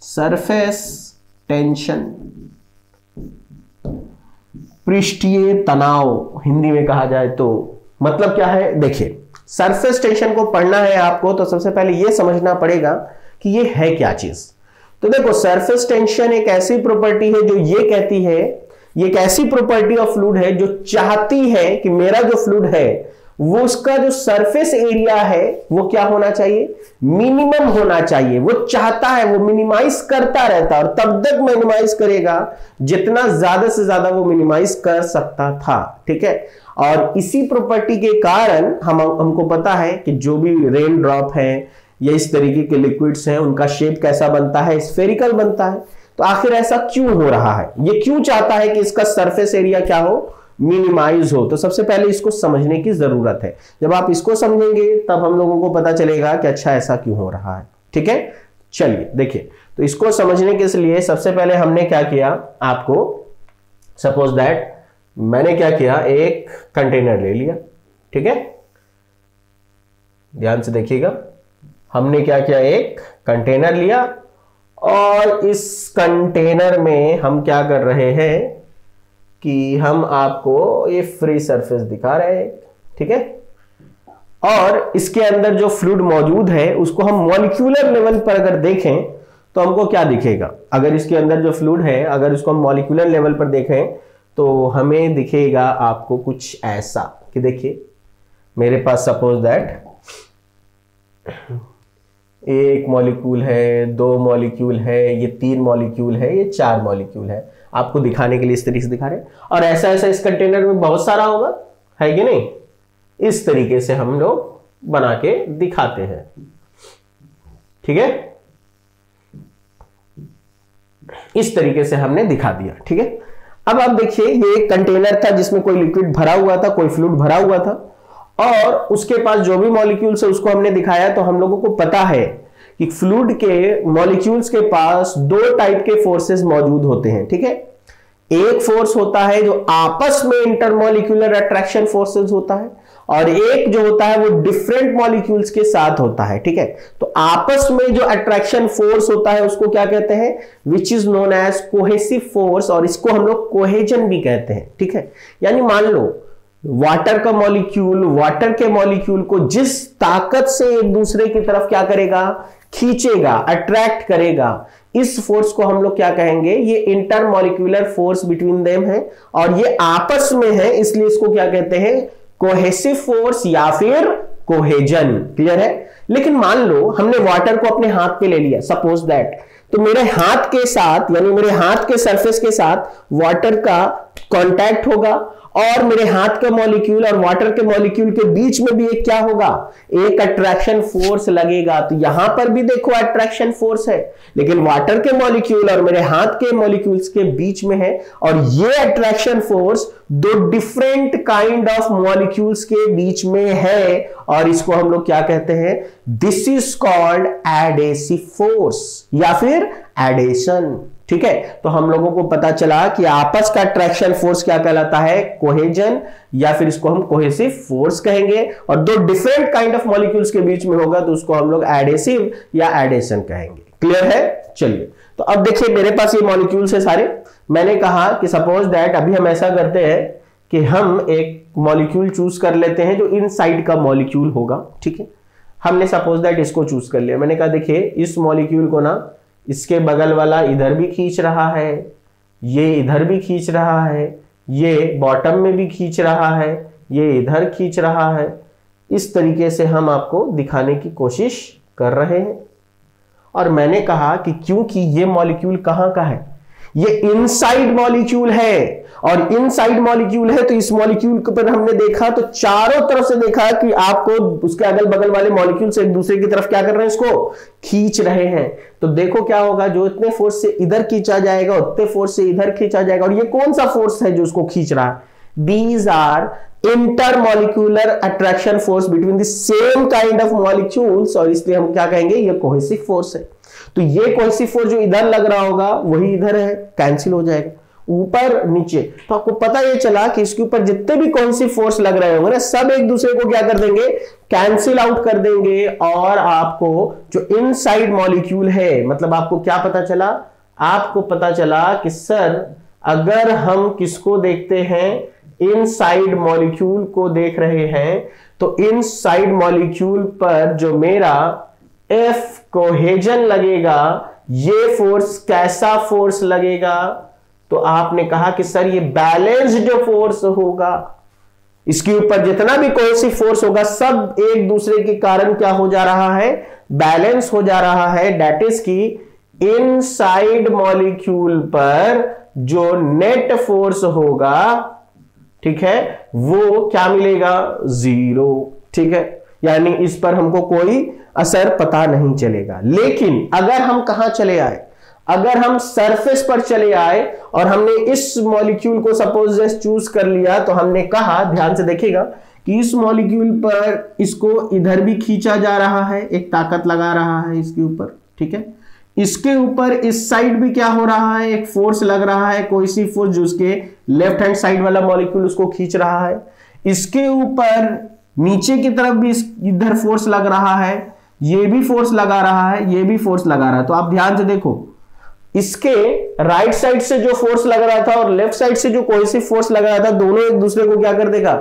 Surface tension, पृष्ठीय तनाव हिंदी में कहा जाए तो मतलब क्या है? देखिए, सरफेस टेंशन को पढ़ना है आपको तो सबसे पहले यह समझना पड़ेगा कि यह है क्या चीज। तो देखो, सरफेस टेंशन एक ऐसी प्रॉपर्टी है जो ये कहती है, ये एक ऐसी प्रॉपर्टी ऑफ फ्लूइड है जो चाहती है कि मेरा जो फ्लूइड है वो उसका जो सरफेस एरिया है वो क्या होना चाहिए? मिनिमम होना चाहिए। वो चाहता है, वो मिनिमाइज करता रहता है और तब तक मिनिमाइज करेगा जितना ज्यादा से ज्यादा वो मिनिमाइज कर सकता था। ठीक है, और इसी प्रॉपर्टी के कारण हमको पता है कि जो भी रेन ड्रॉप है या इस तरीके के लिक्विड्स हैं उनका शेप कैसा बनता है? स्फेरिकल बनता है। तो आखिर ऐसा क्यों हो रहा है? ये क्यों चाहता है कि इसका सरफेस एरिया क्या हो? मिनिमाइज हो। तो सबसे पहले इसको समझने की जरूरत है। जब आप इसको समझेंगे तब हम लोगों को पता चलेगा कि अच्छा ऐसा क्यों हो रहा है। ठीक है, चलिए देखिए, तो इसको समझने के लिए सबसे पहले हमने क्या किया, आपको सपोज दैट मैंने क्या किया, एक कंटेनर ले लिया। ठीक है, ध्यान से देखिएगा, हमने क्या किया, एक कंटेनर लिया और इस कंटेनर में हम क्या कर रहे हैं कि हम आपको ये फ्री सरफेस दिखा रहे हैं। ठीक है, और इसके अंदर जो फ्लूइड मौजूद है उसको हम मॉलिक्यूलर लेवल पर अगर देखें तो हमको क्या दिखेगा? अगर इसके अंदर जो फ्लूइड है अगर इसको हम मॉलिक्यूलर लेवल पर देखें तो हमें दिखेगा आपको कुछ ऐसा कि देखिए, मेरे पास सपोज दैट एक मॉलिक्यूल है, दो मॉलिक्यूल है, ये तीन मॉलिक्यूल है, ये चार मॉलिक्यूल है। आपको दिखाने के लिए इस तरीके से दिखा रहे हैं और ऐसा ऐसा इस कंटेनर में बहुत सारा होगा, है कि नहीं? इस तरीके से हम लोग बना के दिखाते हैं। ठीक है, इस तरीके से हमने दिखा दिया। ठीक है, अब आप देखिए, ये एक कंटेनर था जिसमें कोई लिक्विड भरा हुआ था, कोई फ्लूइड भरा हुआ था और उसके पास जो भी मॉलिक्यूल्स है उसको हमने दिखाया। तो हम लोगों को पता है कि फ्लूइड के मॉलिक्यूल्स के पास दो टाइप के फोर्सेस मौजूद होते हैं। ठीक है, एक फोर्स होता है जो आपस में इंटरमॉलिक्यूलर अट्रैक्शन फोर्सेस होता है और एक जो होता है वो डिफरेंट मॉलिक्यूल्स के साथ होता है। ठीक है, तो आपस में जो अट्रैक्शन फोर्स होता है उसको क्या कहते हैं? Which is known as cohesive force, और इसको हम लोग कोहेजन भी कहते हैं। ठीक है, यानी मान लो वाटर का मॉलिक्यूल वाटर के मॉलिक्यूल को जिस ताकत से एक दूसरे की तरफ क्या करेगा? खींचेगा, अट्रैक्ट करेगा, इस फोर्स को हम लोग क्या कहेंगे? ये इंटरमॉलिक्यूलर फोर्स बिटवीन देम है और ये आपस में है, इसलिए इसको क्या कहते हैं? कोहेसिव फोर्स या फिर कोहेजन। क्लियर है? लेकिन मान लो हमने वाटर को अपने हाथ पे ले लिया, सपोज दैट, तो मेरे हाथ के साथ यानी मेरे हाथ के सरफेस के साथ वाटर का कांटेक्ट होगा और मेरे हाथ के मॉलिक्यूल और वाटर के मॉलिक्यूल के बीच में भी एक क्या होगा? एक अट्रैक्शन फोर्स लगेगा। तो यहां पर भी देखो अट्रैक्शन फोर्स है, लेकिन वाटर के मॉलिक्यूल और मेरे हाथ के मॉलिक्यूल्स के बीच में है और ये अट्रैक्शन फोर्स दो डिफरेंट काइंड ऑफ मॉलिक्यूल्स के बीच में है और इसको हम लोग क्या कहते हैं? This is called adhesive force या फिर एडेशन। ठीक है, तो हम लोगों को पता चला कि आपस का अट्रैक्शन फोर्स क्या कहलाता है? कोहेजन, या फिर इसको हम कोहेसिव फोर्स कहेंगे। और दो डिफरेंट काइंड ऑफ मॉलिक्यूल्स के बीच में होगा तो उसको हम लोग एडेसिव या एडेशन कहेंगे। क्लियर है? चलिए, तो अब देखिए मेरे पास ये मॉलिक्यूल्स है सारे। मैंने कहा कि सपोज दैट अभी हम ऐसा करते हैं कि हम एक मॉलिक्यूल चूज कर लेते हैं जो इनसाइड का मॉलिक्यूल होगा। ठीक है, हमने सपोज दैट इसको चूज कर लिया। मैंने कहा देखिए, इस मॉलिक्यूल को ना इसके बगल वाला इधर भी खींच रहा है, ये इधर भी खींच रहा है, ये बॉटम में भी खींच रहा है, ये इधर खींच रहा है। इस तरीके से हम आपको दिखाने की कोशिश कर रहे हैं। और मैंने कहा कि क्योंकि ये मॉलिक्यूल कहां का है? ये इनसाइड मॉलिक्यूल है और इनसाइड मॉलिक्यूल है तो इस मॉलिक्यूल पर हमने देखा तो चारों तरफ से देखा कि आपको उसके अगल बगल वाले मॉलिक्यूल से एक दूसरे की तरफ क्या कर रहे हैं? इसको खींच रहे हैं। तो देखो क्या होगा, जो इतने फोर्स से इधर खींचा जाएगा उतने फोर्स से इधर खींचा जाएगा। और ये कौन सा फोर्स है जो उसको खींच रहा है? These are intermolecular attraction force between the same kind of molecules, और इसलिए हम क्या कहेंगे? ये कोहेसिव फोर्स है। तो ये कोहेसिव फोर्स जो इधर लग रहा होगा वही इधर है, कैंसिल हो जाएगा। ऊपर नीचे, तो आपको पता ये चला कि इसके ऊपर जितने भी कौन सी फोर्स लग रहे होंगे ना, सब एक दूसरे को क्या कर देंगे, कैंसिल आउट कर देंगे। और आपको जो इनसाइड मॉलिक्यूल है, मतलब आपको क्या पता चला, आपको पता चला कि सर अगर हम किसको देखते हैं, इनसाइड मॉलिक्यूल को देख रहे हैं, तो इनसाइड मॉलिक्यूल पर जो मेरा एफ कोहेजन लगेगा, ये फोर्स कैसा फोर्स लगेगा, तो आपने कहा कि सर ये बैलेंस्ड फोर्स होगा। इसके ऊपर जितना भी कोई सी फोर्स होगा सब एक दूसरे के कारण क्या हो जा रहा है, बैलेंस हो जा रहा है। दैट इज की इनसाइड मॉलिक्यूल पर जो नेट फोर्स होगा, ठीक है, वो क्या मिलेगा, 0। ठीक है, यानी इस पर हमको कोई असर पता नहीं चलेगा। लेकिन अगर हम कहां चले आए, अगर हम सरफेस पर चले आए और हमने इस मॉलिक्यूल को सपोज चूज कर लिया, तो हमने कहा, ध्यान से देखिएगा कि इस मॉलिक्यूल पर इसको इधर भी खींचा जा रहा है, एक ताकत लगा रहा है इसके ऊपर, ठीक है। इसके ऊपर इस साइड भी क्या हो रहा है, एक फोर्स लग रहा है, कोई सी फोर्स जो उसके लेफ्ट हैंड साइड वाला मॉलिक्यूल उसको खींच रहा है। इसके ऊपर नीचे की तरफ भी इधर फोर्स लग रहा है, ये भी फोर्स लगा रहा है, ये भी फोर्स लगा रहा है। तो आप ध्यान से देखो, इसके राइट साइड से जो फोर्स लग रहा था और लेफ्ट साइड से जो कोई सी फोर्स लग रहा था, दोनों एक दूसरे को क्या कर देगा,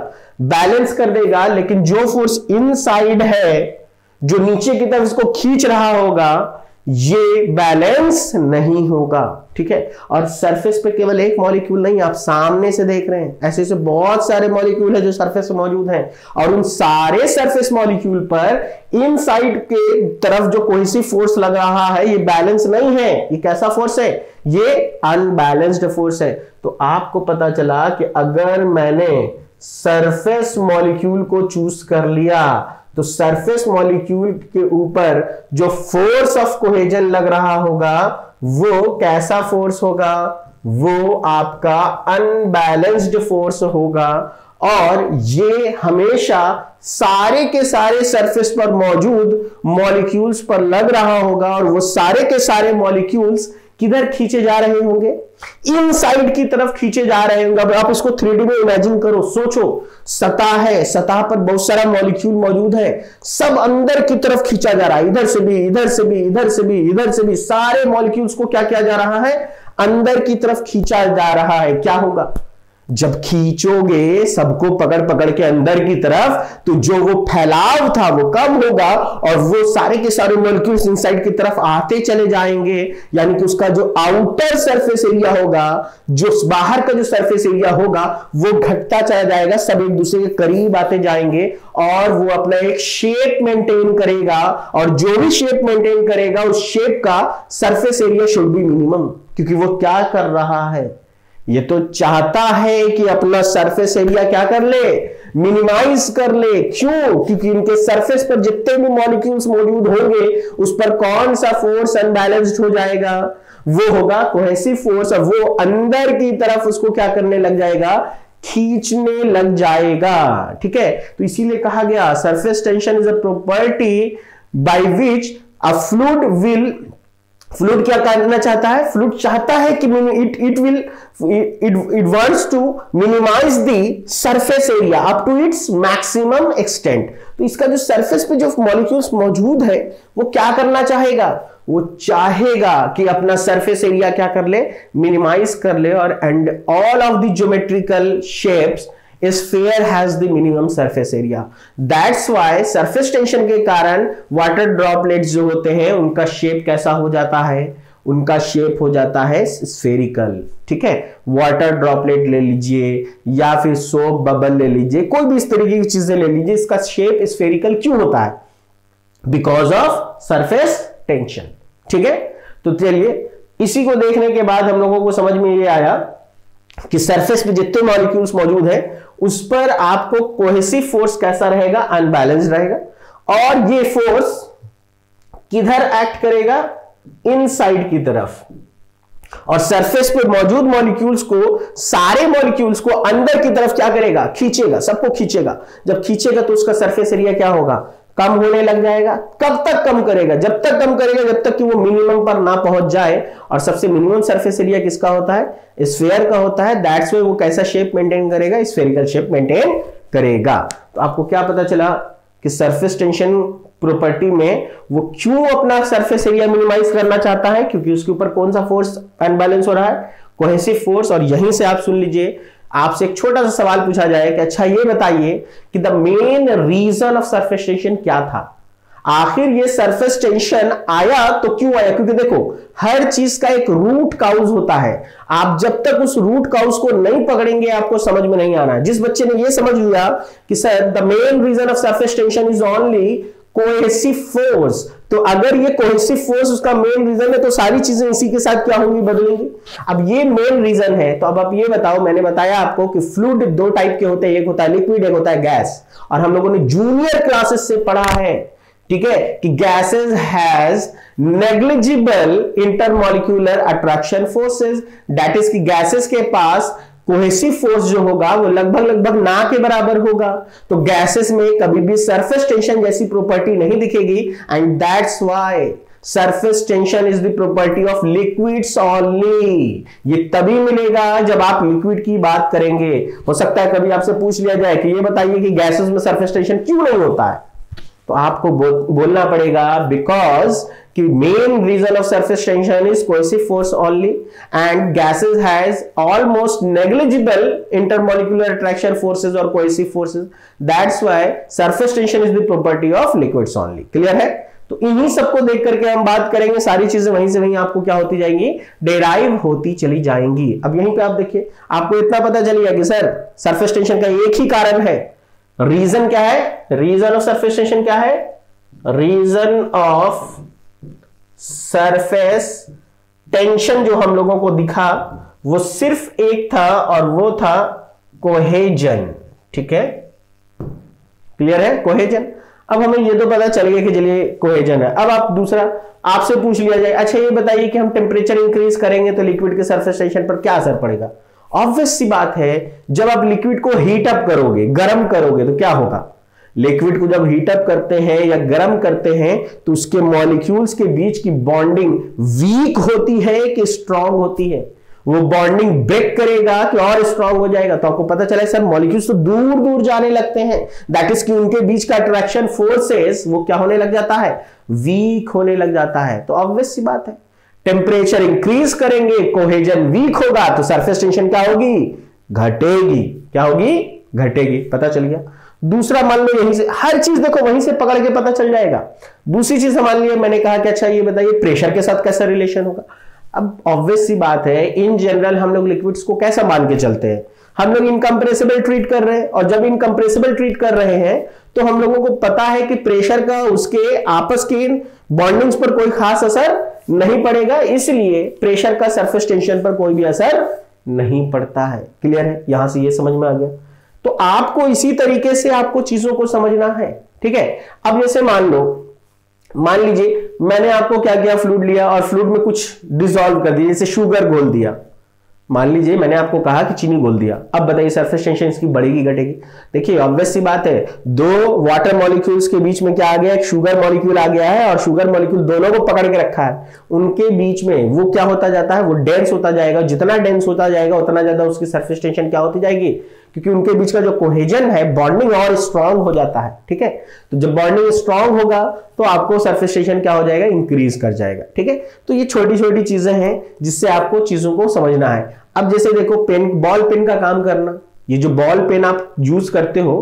बैलेंस कर देगा। लेकिन जो फोर्स इनसाइड है, जो नीचे की तरफ इसको खींच रहा होगा, ये बैलेंस नहीं होगा, ठीक है। और सरफेस पे केवल एक मॉलिक्यूल नहीं, आप सामने से देख रहे हैं, ऐसे ऐसे बहुत सारे मॉलिक्यूल है जो सरफेस में मौजूद हैं, और उन सारे सरफेस मॉलिक्यूल पर इनसाइड के तरफ जो कोई सी फोर्स लग रहा है, ये बैलेंस नहीं है। ये कैसा फोर्स है, ये अनबैलेंस्ड फोर्स है। तो आपको पता चला कि अगर मैंने सरफेस मॉलिक्यूल को चूज कर लिया, तो सरफेस मॉलिक्यूल के ऊपर जो फोर्स ऑफ कोहेजन लग रहा होगा, वो कैसा फोर्स होगा, वो आपका अनबैलेंस्ड फोर्स होगा। और ये हमेशा सारे के सारे सरफेस पर मौजूद मॉलिक्यूल्स पर लग रहा होगा, और वो सारे के सारे मॉलिक्यूल्स किधर खींचे जा रहे होंगे, इनसाइड की तरफ खींचे जा रहे होंगे। अब आप इसको 3D में इमेजिन करो, सोचो, सतह है, सतह पर बहुत सारा मॉलिक्यूल मौजूद है, सब अंदर की तरफ खींचा जा रहा है, इधर से भी, इधर से भी, इधर से भी, इधर से भी, सारे मॉलिक्यूल्स को क्या किया जा रहा है, अंदर की तरफ खींचा जा रहा है। क्या होगा, जब खींचोगे सबको पकड़ पकड़ के अंदर की तरफ, तो जो वो फैलाव था वो कम होगा, और वो सारे के सारे मॉलिक्यूल्स इनसाइड की तरफ आते चले जाएंगे। यानी कि उसका जो आउटर सरफेस एरिया होगा, जो बाहर का जो सरफेस एरिया होगा, वो घटता चला जाएगा, सब एक दूसरे के करीब आते जाएंगे, और वो अपना एक शेप मेंटेन करेगा। और जो भी शेप मेंटेन करेगा, उस शेप का surface area should be minimum, क्योंकि वो क्या कर रहा है, ये तो चाहता है कि अपना सरफेस एरिया क्या कर ले, मिनिमाइज कर ले। क्यों, क्योंकि इनके सरफेस पर जितने भी मॉलिक्यूल्स मौजूद होंगे, उस पर कौन सा फोर्स अनबैलेंस्ड हो जाएगा, वो होगा कोहेसिव फोर्स। और वो अंदर की तरफ उसको क्या करने लग जाएगा, खींचने लग जाएगा, ठीक है। तो इसीलिए कहा गया surface tension is a property by which a fluid क्या करना चाहता है, फ्लूइड चाहता है कि it wants to minimise the surface area up to its maximum extent. तो इसका जो सरफेस पे जो मॉलिक्यूल्स मौजूद है, वो क्या करना चाहेगा, वो चाहेगा कि अपना सरफेस एरिया क्या कर ले, मिनिमाइज कर ले। और and all of the geometrical shapes sphere has the minimum surface area. That's why surface tension के कारण वाटर ड्रॉपलेट्स जो होते हैं, उनका शेप कैसा हो जाता है, उनका शेप हो जाता है स्फेरिकल, ठीक है। वाटर ड्रॉपलेट ले लीजिए या फिर सोप बबल ले लीजिए, कोई भी इस तरीके की चीजें ले लीजिए, इसका शेप स्फेरिकल क्यों होता है, बिकॉज ऑफ सरफेस टेंशन, ठीक है। तो चलिए, इसी को देखने के बाद हम लोगों को समझ में ये आया कि सरफेस पे जितने मॉलिक्यूल्स मौजूद हैं, उस पर आपको कोहेसिव फोर्स कैसा रहेगा, अनबैलेंस्ड रहेगा। और ये फोर्स किधर एक्ट करेगा, इनसाइड की तरफ। और सरफेस पे मौजूद मॉलिक्यूल्स को, सारे मॉलिक्यूल्स को अंदर की तरफ क्या करेगा, खींचेगा, सबको खींचेगा। जब खींचेगा तो उसका सरफेस एरिया क्या होगा, कम होने लग जाएगा। कब तक कम करेगा? जब तक कम करेगा जब तक कि वो मिनिमम पर ना पहुंच जाए। और सबसे मिनिमम सरफेस एरिया किसका होता है? स्फीयर का होता है। दैट्स व्हाई वो कैसा शेप मेंटेन करेगा? स्फेरिकल शेप मेंटेन करेगा। तो आपको क्या पता चला कि सरफेस टेंशन प्रॉपर्टी में वो क्यों अपना सरफेस एरिया मिनिमाइज करना चाहता है? क्योंकि उसके ऊपर कौन सा फोर्स अनबैलेंस हो रहा है? Cohesive force. और यहीं से आप सुन लीजिए, आपसे एक छोटा सा सवाल पूछा जाए कि अच्छा ये बताइए कि the main reason of surface tension क्या था? आखिर ये सरफेस टेंशन आया तो क्यों आया? क्योंकि देखो, हर चीज का एक रूट काउज होता है। आप जब तक उस रूट काउज को नहीं पकड़ेंगे आपको समझ में नहीं आना है। जिस बच्चे ने ये समझ लिया कि sir the main reason of surface tension is only cohesive force, तो अगर ये कोहेसिव फोर्स उसका मेन रीजन है तो सारी चीजें इसी के साथ क्या होंगी? बदलेंगी। अब ये मेन रीजन है, तो अब आप ये बताओ, मैंने बताया आपको कि फ्लूइड दो टाइप के होते हैं, एक होता है लिक्विड, एक होता है गैस। और हम लोगों ने जूनियर क्लासेस से पढ़ा है, ठीक है, कि gases has negligible intermolecular attraction forces, that is कि गैसेस के पास कोहेसिव फोर्स जो होगा वो लगभग ना के बराबर होगा। तो गैसेस में कभी भी सरफेस टेंशन जैसी प्रॉपर्टी नहीं दिखेगी। And that's why surface tension is the property of liquids only. ये तभी मिलेगा जब आप लिक्विड की बात करेंगे। हो सकता है कभी आपसे पूछ लिया जाए कि ये बताइए कि गैसेस में सरफेस टेंशन क्यों नहीं होता है, तो आपको बोलना पड़ेगा बिकॉज कि main reason of surface tension is cohesive force only and gases has almost negligible intermolecular attraction forces और cohesive forces, that's why surface tension is the property of liquids only. Clear है? तो इन्हीं सबको देख करके हम बात करेंगे, सारी चीजें वहीं से वहीं आपको क्या होती जाएंगी? डेराइव होती चली जाएंगी। अब यहीं पे आप देखिए, आपको इतना पता चलेगा कि सर सरफेस टेंशन का एक ही कारण है। रीजन क्या है? रीजन ऑफ सरफेस टेंशन क्या है? रीजन ऑफ सरफेस टेंशन जो हम लोगों को दिखा वो सिर्फ एक था और वो था कोहेजन। ठीक है, क्लियर है? कोहेजन। अब हमें ये तो पता चल गया कि चलिए कोहेजन है। अब आप दूसरा आपसे पूछ लिया जाए, अच्छा ये बताइए कि हम टेम्परेचर इंक्रीज करेंगे तो लिक्विड के सरफेस टेंशन पर क्या असर पड़ेगा? ऑब्वियस सी बात है, जब आप लिक्विड को हीट अप करोगे, गर्म करोगे, तो क्या होगा? लिक्विड को जब हीट अप करते हैं या गर्म करते हैं तो उसके मॉलिक्यूल्स के बीच की बॉन्डिंग वीक होती है कि स्ट्रांग होती है? वो बॉन्डिंग ब्रेक करेगा कि और स्ट्रांग हो जाएगा। तो आपको पता चला सर मॉलिक्यूल्स तो दूर दूर जाने लगते हैं, दैट इज कि उनके बीच का अट्रैक्शन फोर्सेस वो क्या होने लग जाता है? वीक होने लग जाता है। तो ऑब्वियस सी बात है, टेम्परेचर इंक्रीज करेंगे, कोहेजन वीक होगा, तो सरफेस टेंशन क्या होगी? घटेगी। क्या होगी? घटेगी। पता चल गया। दूसरा मान लो, यहीं से हर चीज देखो वहीं से पकड़ के पता चल जाएगा। दूसरी चीज मान लिया, मैंने कहा कि अच्छा ये बताइए प्रेशर के साथ कैसा रिलेशन होगा? अब ऑब्वियस सी बात है, इन जनरल हम लोग लिक्विड्स को कैसा मान के चलते हैं? हम लोग इनकंप्रेसिबल ट्रीट कर रहे हैं, और जब इनकंप्रेसिबल ट्रीट कर रहे हैं तो हम लोगों को पता है कि प्रेशर का उसके आपस की बॉन्डिंग्स पर कोई खास असर नहीं पड़ेगा, इसलिए प्रेशर का सरफेस टेंशन पर कोई भी असर नहीं पड़ता है। क्लियर है? यहां से ये समझ में आ गया। तो आपको इसी तरीके से आपको चीजों को समझना है। ठीक है, अब जैसे मान लीजिए मैंने आपको क्या किया, फ्लूइड लिया और फ्लूइड में कुछ डिसॉल्व कर दिया, जैसे शुगर घोल दिया। मान लीजिए मैंने आपको कहा कि चीनी घोल दिया। अब बताइए सरफेस टेंशन इसकी बढ़ेगी घटेगी? देखिए ऑब्वियस सी बात है, दो वाटर मॉलिक्यूल्स के बीच में क्या आ गया? एक शुगर मॉलिक्यूल आ गया है, और शुगर मॉलिक्यूल दोनों को पकड़ के रखा है। उनके बीच में वो क्या होता जाता है? वो डेंस होता जाएगा। जितना डेंस होता जाएगा उतना ज्यादा उसकी सरफेस टेंशन क्या होती जाएगी? क्योंकि उनके बीच का जो कोहेजन है, बॉन्डिंग और स्ट्रांग हो जाता है। ठीक है, तो जब बॉन्डिंग स्ट्रांग होगा तो आपको सरफेस टेंशन क्या हो जाएगा? इंक्रीज कर जाएगा। ठीक है, तो ये छोटी छोटी चीजें हैं जिससे आपको चीजों को समझना है। अब जैसे देखो पेन, बॉल पेन का काम करना, ये जो बॉल पेन आप यूज करते हो,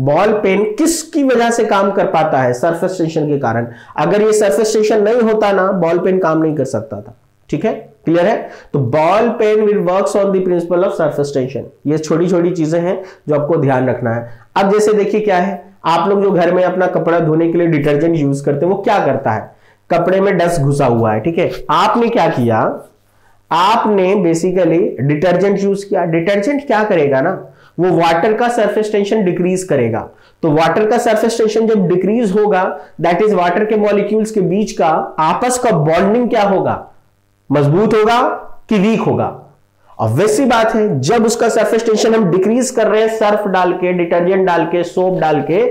बॉल पेन किसकी वजह से काम कर पाता है? सरफेस टेंशन के कारण। अगर ये सरफेस टेंशन नहीं होता ना, बॉल पेन काम नहीं कर सकता था। ठीक है, क्लियर है? तो ball pen will works on the principle of surface tension. ये छोटी छोटी चीजें हैं जो आपको ध्यान रखना है। अब जैसे देखिए क्या है, आप लोग जो घर में अपना कपड़ा धोने के लिए डिटर्जेंट यूज करते हैं, वो क्या करता है? कपड़े में डस्ट घुसा हुआ है। ठीक है, आपने क्या किया? आपने बेसिकली डिटर्जेंट यूज किया। डिटर्जेंट क्या करेगा ना, वो वाटर का सरफेस टेंशन डिक्रीज करेगा। तो वाटर का सरफेस टेंशन जब डिक्रीज होगा, दैट इज वाटर के मॉलिक्यूल्स के बीच का आपस का बॉन्डिंग क्या होगा? मजबूत होगा कि वीक होगा? ऑब्वियस सी बात है, जब उसका सरफेस टेंशन हम डिक्रीज कर रहे हैं सर्फ डाल के, डिटर्जेंट डाल के, सोप डाल के,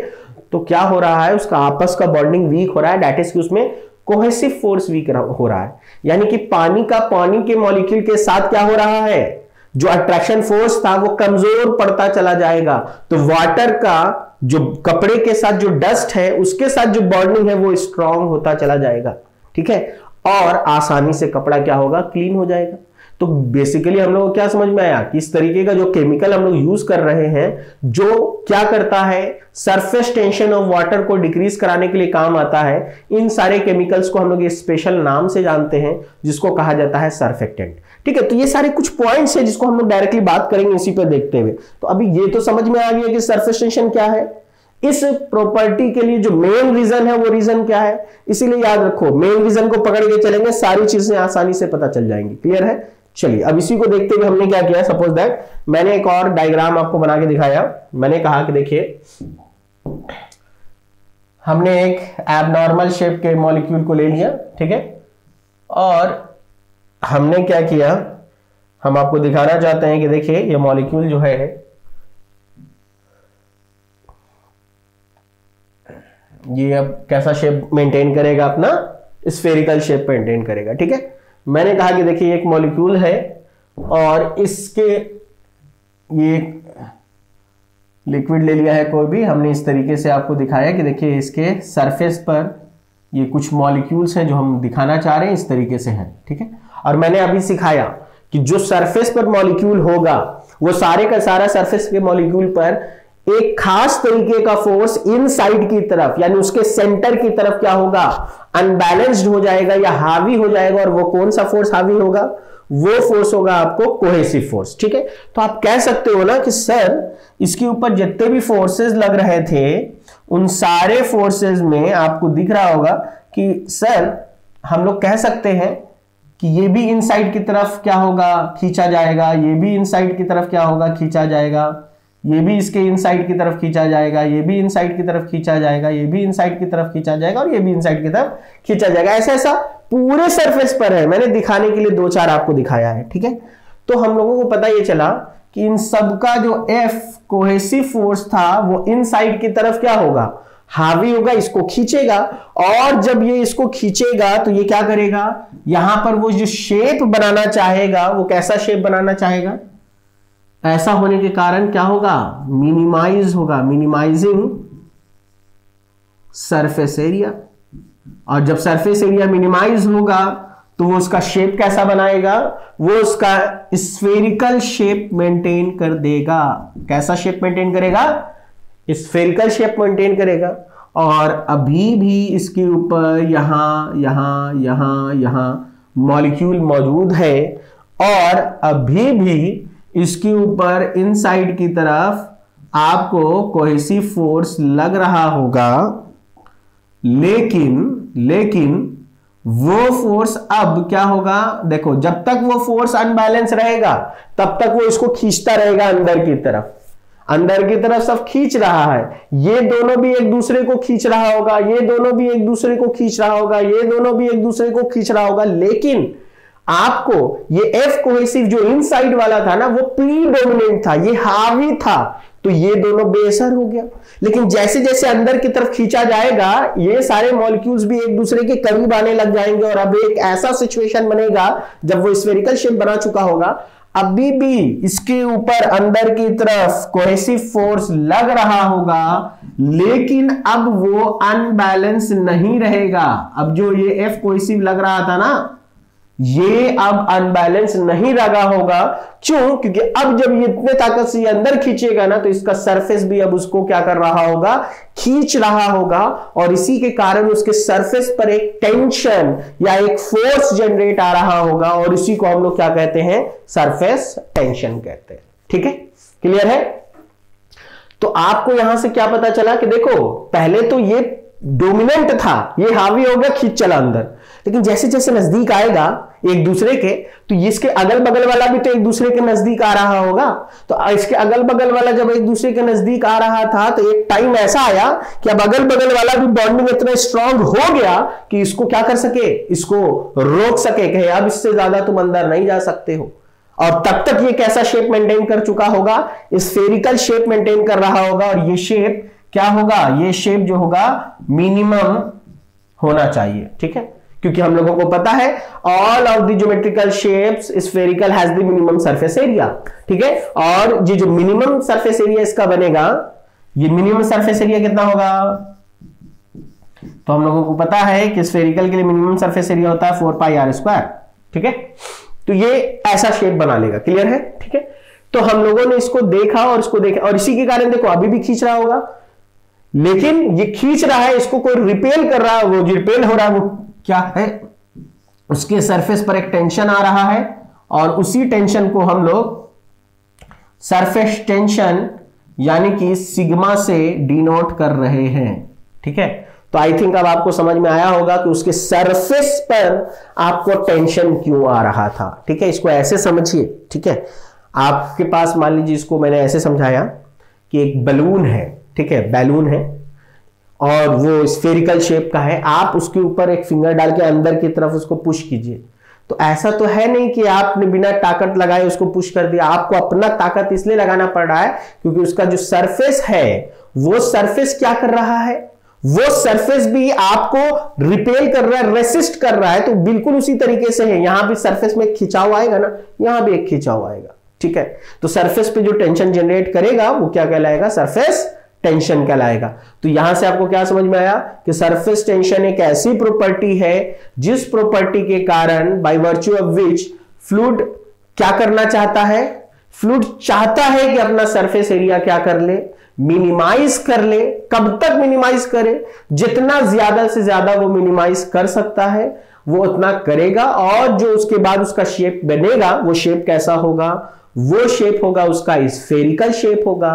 तो क्या हो रहा है, उसका आपस का बॉन्डिंग वीक हो रहा है, दैट इज कि उसमें कोहेसिव फोर्स वीक हो रहा है। यानी कि पानी के मॉलिक्यूल के साथ क्या हो रहा है, जो अट्रैक्शन फोर्स था वो कमजोर पड़ता चला जाएगा। तो वाटर का जो कपड़े के साथ जो डस्ट है उसके साथ जो बॉन्डिंग है वो स्ट्रांग होता चला जाएगा, ठीक है, और आसानी से कपड़ा क्या होगा, क्लीन हो जाएगा। तो बेसिकली हम लोग को क्या समझ में आया कि इस तरीके का जो केमिकल हम लोग यूज कर रहे हैं जो क्या करता है, सरफेस टेंशन ऑफ वाटर को डिक्रीज कराने के लिए काम आता है। इन सारे केमिकल्स को हम लोग स्पेशल नाम से जानते हैं जिसको कहा जाता है सर्फेक्टेंट, ठीक है। तो ये सारे कुछ पॉइंट्स है जिसको हम लोग डायरेक्टली बात करेंगे इसी पे देखते हुए। तो अभी ये तो समझ में आ गया कि सरफेस टेंशन क्या है, इस प्रॉपर्टी के लिए जो मेन रीजन है वो रीजन क्या है, इसीलिए याद रखो मेन रीजन को पकड़ के चलेंगे, सारी चीजें आसानी से पता चल जाएंगी। क्लियर है? चलिए अब इसी को देखते हुए हमने क्या किया, सपोज दैट मैंने एक और डायग्राम आपको बना के दिखाया। मैंने कहा कि देखिए हमने एक एबनॉर्मल शेप के मॉलिक्यूल को ले लिया, ठीक है, और हमने क्या किया, हम आपको दिखाना चाहते हैं कि देखिए ये मॉलिक्यूल जो है ये अब कैसा शेप मेंटेन करेगा, अपना स्फेरिकल शेप मेंटेन करेगा, ठीक है। मैंने कहा कि देखिए एक मॉलिक्यूल है और इसके ये लिक्विड ले लिया है कोई भी, हमने इस तरीके से आपको दिखाया कि देखिए इसके सरफेस पर ये कुछ मॉलिक्यूल्स हैं जो हम दिखाना चाह रहे हैं इस तरीके से हैं, ठीक है। और मैंने अभी सिखाया कि जो सरफेस पर मॉलिक्यूल होगा वो सारे का सारा सरफेस के मॉलिक्यूल पर एक खास तरीके का फोर्स इनसाइड की तरफ यानी उसके सेंटर की तरफ क्या होगा, अनबैलेंस्ड हो जाएगा या हावी हो जाएगा। और वो कौन सा फोर्स हावी होगा, वो फोर्स होगा आपको कोहेसिव फोर्स, ठीक है। तो आप कह सकते हो ना कि सर इसके ऊपर जितने भी फोर्सेस लग रहे थे उन सारे फोर्सेस में आपको दिख रहा होगा कि सर हम लोग कह सकते हैं कि ये भी इनसाइड की तरफ क्या होगा, खींचा जाएगा, ये भी इनसाइड की तरफ क्या होगा, खींचा जाएगा, ये भी इसके इनसाइड की तरफ खींचा जाएगा, ये भी इनसाइड की तरफ खींचा जाएगा, ये भी इनसाइड की तरफ खींचा जाएगा और ये भी इनसाइड की तरफ खींचा जाएगा। ऐसा ऐसा पूरे सरफेस पर है, मैंने दिखाने के लिए दो चार आपको दिखाया है, ठीक है। तो हम लोगों को पता ये चला कि इन सबका जो एफ कोहेसिव फोर्स था वो इनसाइड की तरफ क्या होगा, हावी होगा, इसको खींचेगा। और जब ये इसको खींचेगा तो ये क्या करेगा, यहां पर वो जो शेप बनाना चाहेगा वो कैसा शेप बनाना चाहेगा, ऐसा होने के कारण क्या होगा, मिनिमाइज होगा, मिनिमाइजिंग सरफेस एरिया। और जब सरफेस एरिया मिनिमाइज होगा तो वो उसका शेप कैसा बनाएगा, वो उसका स्फेरिकल शेप मेंटेन कर देगा। कैसा शेप मेंटेन करेगा, स्फेरिकल शेप मेंटेन करेगा। और अभी भी इसके ऊपर यहां यहां यहां यहां मॉलिक्यूल मौजूद है और अभी भी इसके ऊपर इनसाइड की तरफ आपको कोहेसिव फोर्स लग रहा होगा, लेकिन वो फोर्स अब क्या होगा, देखो जब तक वो फोर्स अनबैलेंस रहेगा तब तक वो इसको खींचता रहेगा अंदर की तरफ सब खींच रहा है। ये दोनों भी एक दूसरे को खींच रहा होगा, ये दोनों भी एक दूसरे को खींच रहा होगा, ये दोनों भी एक दूसरे को खींच रहा होगा। लेकिन आपको ये एफ कोहेसिव जो इनसाइड वाला था ना वो प्रीडोमिनेंट था, ये हावी था, तो ये दोनों बेअसर हो गया। लेकिन जैसे जैसे अंदर की तरफ खींचा जाएगा ये सारे मॉलिक्यूल्स भी एक दूसरे के करीब आने लग जाएंगे और अब एक ऐसा सिचुएशन बनेगा जब वो स्फेरिकल शेप बना चुका होगा, अभी भी इसके ऊपर अंदर की तरफ कोहेसिव फोर्स लग रहा होगा, लेकिन अब वो अनबैलेंस नहीं रहेगा। अब जो ये एफ कोहेसिव लग रहा था ना ये अब अनबैलेंस नहीं लगा होगा। क्यों? क्योंकि अब जब ये इतने ताकत से अंदर खींचेगा ना तो इसका सरफेस भी अब उसको क्या कर रहा होगा, खींच रहा होगा। और इसी के कारण उसके सरफेस पर एक टेंशन या एक फोर्स जनरेट आ रहा होगा और इसी को हम लोग क्या कहते हैं, सरफेस टेंशन कहते हैं। ठीक है, क्लियर है? तो आपको यहां से क्या पता चला कि देखो पहले तो ये डोमिनेंट था, ये हावी हो गया, खींच चला अंदर, लेकिन जैसे जैसे नजदीक आएगा एक दूसरे के तो इसके अगल बगल वाला भी तो एक दूसरे के नजदीक आ रहा होगा। तो इसके अगल बगल वाला जब एक दूसरे के नजदीक आ रहा था तो एक टाइम ऐसा आया कि अब अगल बगल वाला भी बॉन्डिंग इतना स्ट्रांग हो गया कि इसको क्या कर सके, इसको रोक सके, कहे अब इससे ज्यादा तुम अंदर नहीं जा सकते हो। और तब तक ये कैसा शेप मेंटेन कर चुका होगा, स्फेरिकल शेप मेंटेन कर रहा होगा और ये शेप क्या होगा, ये शेप जो होगा मिनिमम होना चाहिए, ठीक है, क्योंकि हम लोगों को पता है all of the geometrical shapes spherical has the minimum surface area, ठीक है। और ये जो मिनिमम सरफेस एरिया इसका बनेगा, ये मिनिमम सरफेस एरिया कितना होगा, तो हम लोगों को पता है कि स्फेरिकल के लिए मिनिमम सरफेस एरिया होता है 4πr², ठीक है। तो ये ऐसा शेप बना लेगा, क्लियर है, ठीक है। तो हम लोगों ने इसको देखा और इसको देखा और इसी के कारण देखो अभी भी खींच रहा होगा, लेकिन ये खींच रहा है, इसको कोई रिपेल कर रहा है, वो जो रिपेल हो रहा है वो क्या है, उसके सरफेस पर एक टेंशन आ रहा है और उसी टेंशन को हम लोग सरफेस टेंशन यानी कि सिग्मा से डिनोट कर रहे हैं, ठीक है। तो आई थिंक अब आपको समझ में आया होगा कि उसके सरफेस पर आपको टेंशन क्यों आ रहा था, ठीक है। इसको ऐसे समझिए, ठीक है। आपके पास मान लीजिए, इसको मैंने ऐसे समझाया कि एक बलून है, ठीक है, बैलून है और वो स्फेरिकल शेप का है, आप उसके ऊपर एक फिंगर डाल के अंदर की तरफ उसको पुश कीजिए, तो ऐसा तो है नहीं कि आपने बिना ताकत लगाए उसको पुश कर दिया, आपको अपना ताकत इसलिए लगाना पड़ रहा है क्योंकि उसका जो सरफेस है वो सरफेस क्या कर रहा है, वो सरफेस भी आपको रिपेल कर रहा है, रेसिस्ट कर रहा है। तो बिल्कुल उसी तरीके से है, यहां भी सरफेस में खिंचाव आएगा ना, यहां भी एक खिंचाव आएगा, ठीक है। तो सरफेस पे जो टेंशन जनरेट करेगा वो क्या कहलाएगा, सरफेस टेंशन कहलाएगा। तो यहां से आपको क्या समझ में आया कि सरफेस टेंशन एक ऐसी प्रॉपर्टी है जिस प्रॉपर्टी के कारण by virtue of which fluid क्या करना चाहता है, फ्लूइड चाहता है कि अपना सरफेस एरिया क्या कर ले, मिनिमाइज कर ले। कब तक मिनिमाइज करे, जितना ज्यादा से ज्यादा वो मिनिमाइज कर सकता है वो उतना करेगा, और जो उसके बाद उसका शेप बनेगा वो शेप कैसा होगा, वो शेप होगा उसका स्फेरिकल शेप होगा।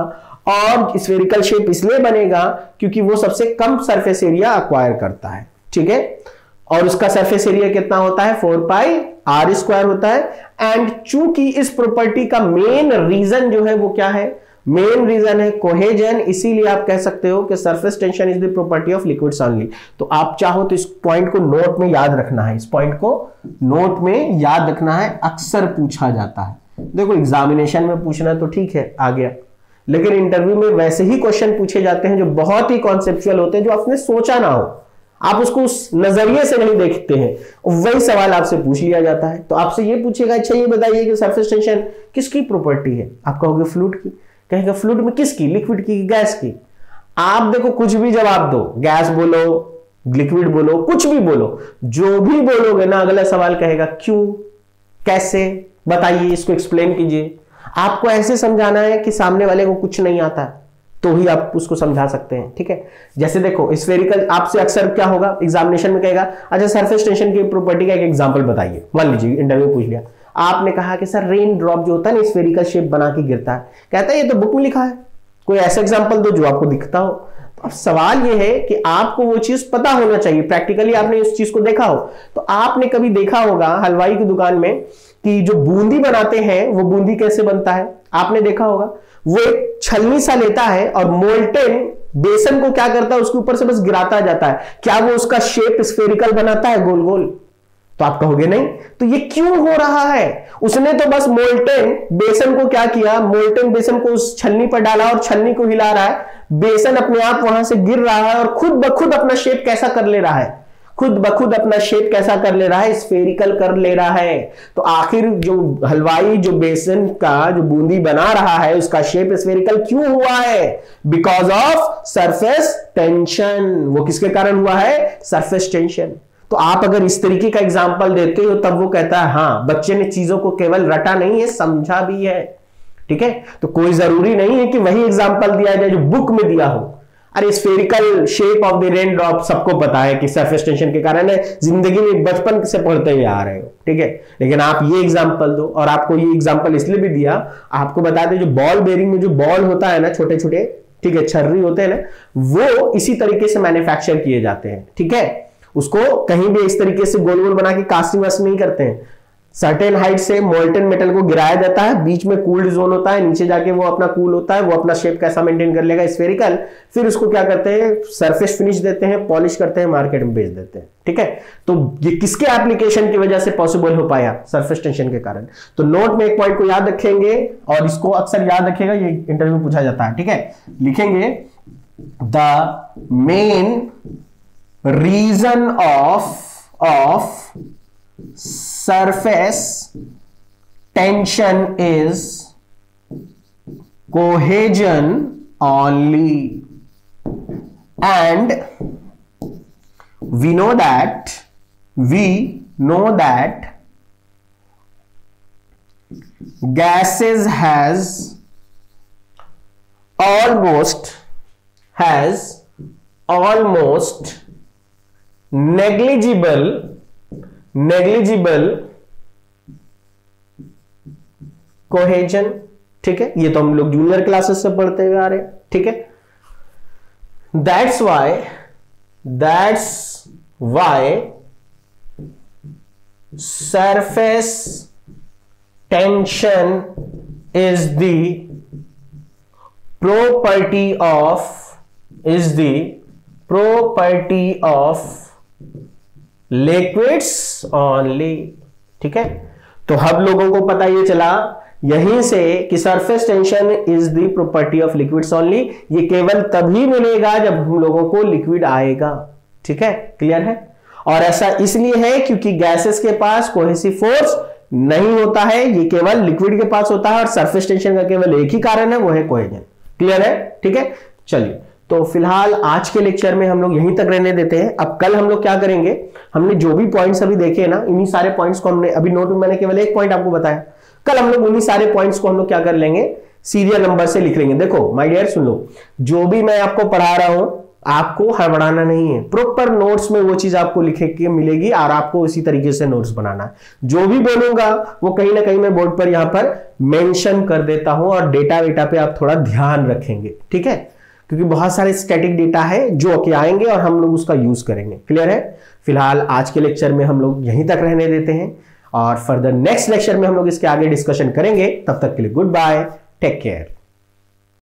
और स्फेरिकल शेप इसलिए बनेगा क्योंकि वो सबसे कम सरफेस एरिया अक्वायर करता है, ठीक है। और उसका सरफेस एरिया कितना होता है, 4πr² होता है। एंड चूंकि इस प्रॉपर्टी का मेन रीजन जो है वो क्या है, मेन रीजन है कोहेजन, इसीलिए आप कह सकते हो कि surface tension is the property of liquids only. तो आप चाहो तो इस पॉइंट को नोट में याद रखना है, इस पॉइंट को नोट में याद रखना है, अक्सर पूछा जाता है। देखो एग्जामिनेशन में पूछना तो ठीक है, आ गया, लेकिन इंटरव्यू में वैसे ही क्वेश्चन पूछे जाते हैं जो बहुत ही कॉन्सेप्चुअल होते हैं, जो आपने सोचा ना हो, आप उसको उस नजरिए से नहीं देखते हैं, वही सवाल आपसे पूछ लिया जाता है। तो आपसे ये पूछेगा, अच्छा ये बताइए कि सरफेस टेंशन किसकी प्रॉपर्टी है, आप कहोगे फ्लूइड की, कहेगा फ्लूइड में किसकी, लिक्विड की, गैस की। आप देखो कुछ भी जवाब दो, गैस बोलो, लिक्विड बोलो, कुछ भी बोलो, जो भी बोलोगे ना अगला सवाल कहेगा क्यों, कैसे, बताइए, इसको एक्सप्लेन कीजिए। आपको ऐसे समझाना है कि सामने वाले को कुछ नहीं आता तो ही आप उसको समझा सकते हैं, ठीक है। जैसे देखो स्फेरिकल, आपसे अक्सर क्या होगा एग्जामिनेशन में कहेगा, अच्छा सरफेस टेंशन की प्रॉपर्टी का एक एग्जांपल बताइए। मान लीजिए इंटरव्यू पूछ लिया, आपने कहा कि सर रेन ड्रॉप जो होता है ना स्फेरिकल शेप बना के गिरता है, कहता है ये तो बुक में लिखा है, कोई ऐसा एग्जांपल दो जो आपको दिखता हो। तो अब सवाल ये है कि आपको वो चीज पता होना चाहिए, प्रैक्टिकली आपने उस चीज को देखा हो। तो आपने कभी देखा होगा हलवाई की दुकान में कि जो बूंदी बनाते हैं वो बूंदी कैसे बनता है, आपने देखा होगा, वो एक छलनी सा लेता है और मोल्टेन बेसन को क्या करता है, उसके ऊपर से बस गिराता जाता है, क्या वो उसका शेप स्फेरिकल बनाता है गोल गोल, तो आप कहोगे नहीं। तो ये क्यों हो रहा है, उसने तो बस मोल्टेन बेसन को क्या किया, मोल्टेन बेसन को उस छलनी पर डाला और छलनी को हिला रहा है, बेसन अपने आप वहां से गिर रहा है और खुद ब खुद अपना शेप कैसा कर ले रहा है, खुद ब खुद अपना शेप कैसा कर ले रहा है, स्फेरिकल कर ले रहा है। तो आखिर जो हलवाई जो बेसन का जो बूंदी बना रहा है उसका शेप स्फेरिकल क्यों हुआ है, बिकॉज ऑफ सरफेस टेंशन। वो किसके कारण हुआ है, सरफेस टेंशन। तो आप अगर इस तरीके का एग्जांपल देते हो तब वो कहता है हाँ बच्चे ने चीजों को केवल रटा नहीं है, समझा भी है, ठीक है। तो कोई जरूरी नहीं है कि वही एग्जांपल दिया जाए जो बुक में दिया हो। अरे spherical shape of the rain drop सबको पता है कि सरफेस टेंशन के कारण है, जिंदगी में बचपन से पढ़ते हुए आ रहे हो, ठीक है। लेकिन आप ये एग्जांपल दो, और आपको ये एग्जांपल इसलिए भी दिया, आपको बता दें जो बॉल बेरिंग में जो बॉल होता है ना, छोटे छोटे, ठीक है, छर्री होते हैं ना, वो इसी तरीके से मैन्युफैक्चर किए जाते हैं, ठीक है। उसको कहीं भी इस तरीके से गोल गोल बना के कास्टिंग वास्टिंग नहीं करते हैं, सर्टेन हाइट से मोल्टेन मेटल को गिराया जाता है, बीच में कूल्ड जोन होता है, नीचे जाके वो अपना कूल होता है, वो अपना शेप कैसा मेंटेन कर लेगा स्फेरिकल, फिर उसको क्या करते हैं, सरफेस फिनिश देते हैं, पॉलिश करते हैं, मार्केट में बेच देते हैं, ठीक है। तो ये किसके एप्लीकेशन की वजह से पॉसिबल हो पाया, सरफेस टेंशन के कारण। तो नोट में एक पॉइंट को याद रखेंगे और इसको अक्सर याद रखेगा, ये इंटरव्यू पूछा जाता है, ठीक है। लिखेंगे the main reason of surface tension is cohesion only, and we know that gases has almost negligible cohesion. ठीक है, ये तो हम लोग जूनियर क्लासेस से पढ़ते हुए आ रहे हैं। ठीक है, that's why surface tension is the property of liquids only। ठीक है, तो हम लोगों को पता ये चला यहीं से कि surface tension is the property of liquids only. ये केवल तभी मिलेगा जब हम लोगों को लिक्विड आएगा। ठीक है, क्लियर है। और ऐसा इसलिए है क्योंकि गैसेस के पास कोहेसिव फोर्स नहीं होता है, ये केवल लिक्विड के पास होता है, और सरफेस टेंशन का केवल एक ही कारण है, वो है कोहेजन। क्लियर है। ठीक है, चलिए तो फिलहाल आज के लेक्चर में हम लोग यहीं तक रहने देते हैं। अब कल हम लोग क्या करेंगे, हमने जो भी पॉइंट्स अभी देखे ना, इन्हीं सारे पॉइंट्स को हमने अभी नोट में मैंने केवल एक पॉइंट आपको बताया, कल हम लोग उन्हीं सारे पॉइंट्स को हम लोग क्या कर लेंगे, सीरियल नंबर से लिख लेंगे। देखो माय डियर सुन लो, जो भी मैं आपको पढ़ा रहा हूं आपको हड़बड़ाना नहीं है, प्रॉपर नोट्स में वो चीज आपको लिखे के मिलेगी और आपको इसी तरीके से नोट्स बनाना है। जो भी बोलूंगा वो कहीं ना कहीं मैं बोर्ड पर यहां पर मेंशन कर देता हूं, और डेटा वेटा पे आप थोड़ा ध्यान रखेंगे। ठीक है, क्योंकि बहुत सारे स्टैटिक डेटा है जो कि आएंगे और हम लोग उसका यूज करेंगे। क्लियर है। फिलहाल आज के लेक्चर में हम लोग यहीं तक रहने देते हैं, और फर्दर नेक्स्ट लेक्चर में हम लोग इसके आगे डिस्कशन करेंगे। तब तक के लिए गुड बाय, टेक केयर।